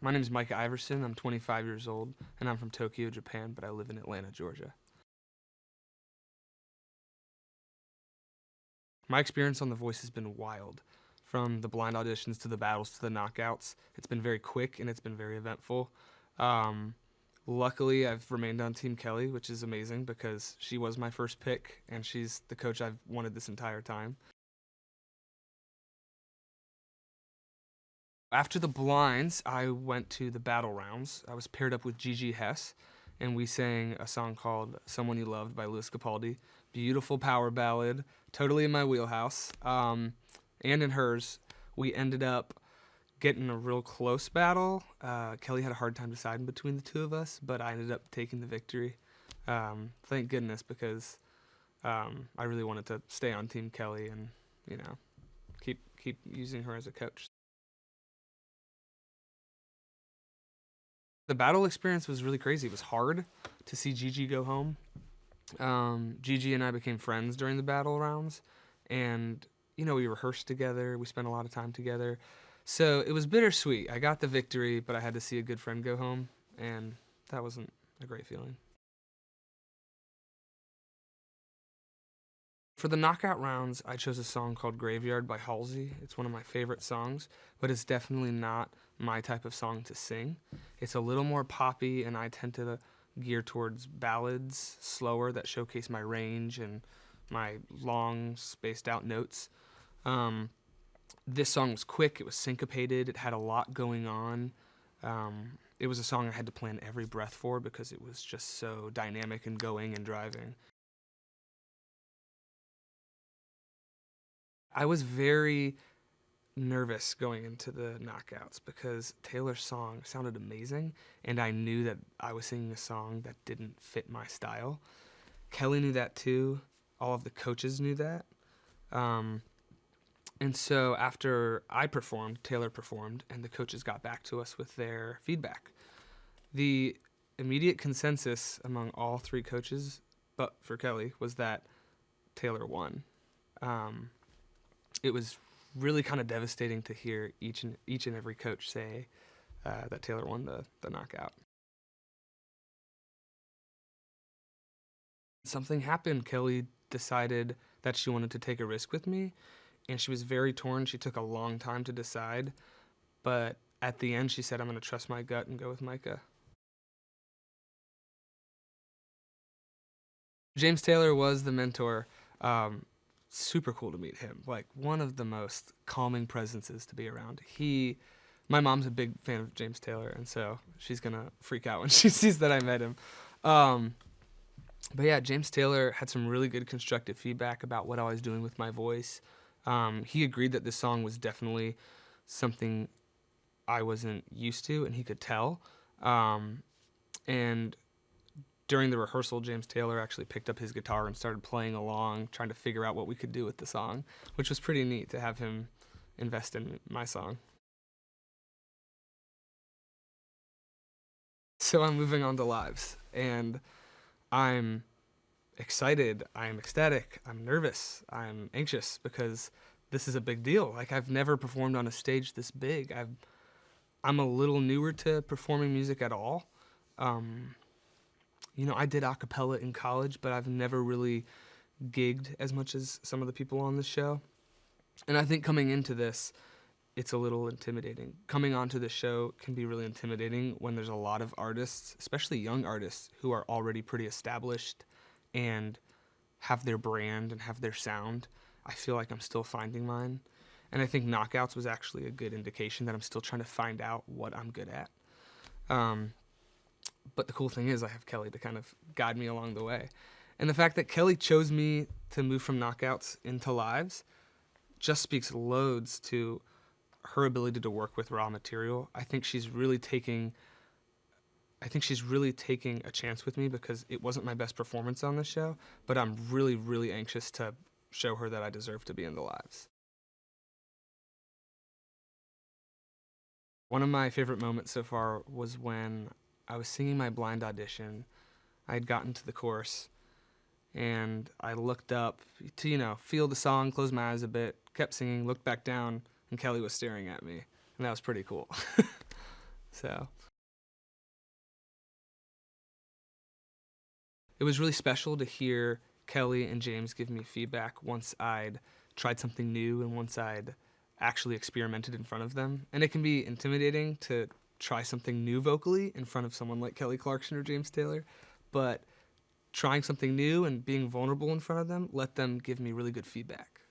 My name is Micah Iverson. I'm 25 years old, and I'm from Tokyo, Japan, but I live in Atlanta, Georgia. My experience on The Voice has been wild. From the blind auditions to the battles to the knockouts, it's been very quick and it's been very eventful. Um, Luckily, I've remained on Team Kelly, which is amazing because she was my first pick, and she's the coach I've wanted this entire time. After the blinds, I went to the battle rounds. I was paired up with Gigi Hess, and we sang a song called Someone You Loved by Louis Capaldi. Beautiful power ballad, totally in my wheelhouse. And in hers, we ended up getting a real close battle. Kelly had a hard time deciding between the two of us, but I ended up taking the victory. Thank goodness, because I really wanted to stay on Team Kelly and, keep using her as a coach. The battle experience was really crazy. It was hard to see Gigi go home. Gigi and I became friends during the battle rounds, and we rehearsed together. We spent a lot of time together, so it was bittersweet. I got the victory, but I had to see a good friend go home, and that wasn't a great feeling. For the knockout rounds, I chose a song called Graveyard by Halsey. It's one of my favorite songs, but it's definitely not my type of song to sing. It's a little more poppy, and I tend to gear towards ballads, slower, that showcase my range and my long, spaced-out notes. This song was quick, it was syncopated, it had a lot going on. It was a song I had to plan every breath for because it was just so dynamic and going and driving. I was very nervous going into the knockouts because Taylor's song sounded amazing, and I knew that I was singing a song that didn't fit my style. Kelly knew that too. All of the coaches knew that. And so after I performed, Taylor performed, and the coaches got back to us with their feedback. The immediate consensus among all three coaches, but for Kelly, was that Taylor won. It was really kind of devastating to hear each and every coach say that Taylor won the knockout. Something happened. Kelly decided that she wanted to take a risk with me, and she was very torn. She took a long time to decide, but at the end she said, I'm going to trust my gut and go with Micah. James Taylor was the mentor. Super cool to meet him. Like, one of the most calming presences to be around. My mom's a big fan of James Taylor, and so she's gonna freak out when she sees that I met him. But yeah, James Taylor had some really good constructive feedback about what I was doing with my voice. He agreed that this song was definitely something I wasn't used to, and he could tell. And during the rehearsal, James Taylor actually picked up his guitar and started playing along, trying to figure out what we could do with the song, which was pretty neat to have him invest in my song. So I'm moving on to lives, and I'm excited, I'm ecstatic, I'm nervous, I'm anxious because this is a big deal. Like, I've never performed on a stage this big. I'm a little newer to performing music at all. I did a cappella in college, but I've never really gigged as much as some of the people on this show. And I think coming into this, it's a little intimidating. Coming onto the show can be really intimidating when there's a lot of artists, especially young artists, who are already pretty established and have their brand and have their sound. I feel like I'm still finding mine. And I think Knockouts was actually a good indication that I'm still trying to find out what I'm good at. But the cool thing is I have Kelly to kind of guide me along the way. And the fact that Kelly chose me to move from knockouts into lives just speaks loads to her ability to work with raw material. I think she's really taking a chance with me because it wasn't my best performance on the show, but I'm really, really anxious to show her that I deserve to be in the lives. One of my favorite moments so far was when I was singing my blind audition. I had gotten to the chorus, and I looked up to, feel the song, closed my eyes a bit, kept singing, looked back down, and Kelly was staring at me, and that was pretty cool. So it was really special to hear Kelly and James give me feedback once I'd tried something new and once I'd actually experimented in front of them. And it can be intimidating to try something new vocally in front of someone like Kelly Clarkson or James Taylor, but trying something new and being vulnerable in front of them let them give me really good feedback.